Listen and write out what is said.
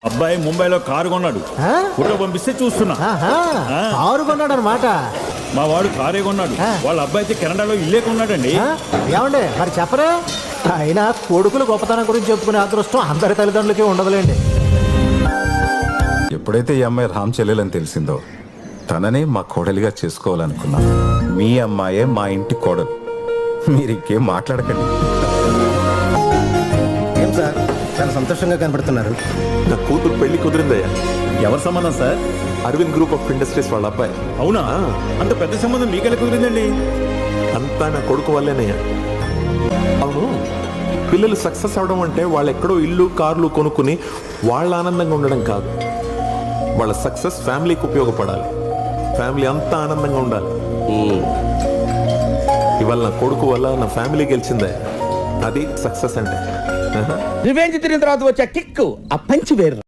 అబ్బాయి ముంబైలో కారు కొన్నాడు. ఫోటో పంపిస్తే చూస్తున్నా. కారు కొన్నాడు అనమాట. మా వాడు కారే కొన్నాడు. వాళ్ళ అబ్బాయి అయితే కెనడాలో ఇల్లే కొన్నాడండి. ఏమండి మరి చెప్పరే? అయినా కొడుకులు గొప్పతనం గురించి చెప్పుకునే అదృష్టం అందరి తల్లిదండ్రులకి ఉండదులేండి. ఎప్పుడైతే ఈ అమ్మాయి రామ్ చెల్లెలని తెలిసిందో తననే మా కోడలిగా చేసుకోవాలనుకున్నా. మీ అమ్మాయే మా ఇంటి కోడలు. మీరు ఇంకేం మాట్లాడకండి. ఏం సార్ చాలా సంతోషంగా కనపడుతున్నారు. నా కూతురు పెళ్లి కుదిరిందయ్యా. ఎవరి సంబంధం sir? Arvind group of industries వాళ్ళ అబ్బాయి. అవునా? అంత పెద్ద సంబంధం మీకెలా కుదిరిందండి? అంతా నా కొడుకు వల్లేనయ్యా. అవును, పిల్లలు సక్సెస్ అవడం అంటే వాళ్ళు ఎక్కడో ఇల్లు కార్లు కొనుక్కుని వాళ్ళ ఆనందంగా ఉండడం కాదు. వాళ్ళ సక్సెస్ ఫ్యామిలీకి ఉపయోగపడాలి. ఫ్యామిలీ అంతా ఆనందంగా ఉండాలి. ఇవాళ నా కొడుకు వల్ల నా ఫ్యామిలీ గెలిచిందే. అది సక్సెస్ అంటే. రివెంజ్ తిరిగిన తర్వాత వచ్చే కిక్ ఆ పంచి వేరు.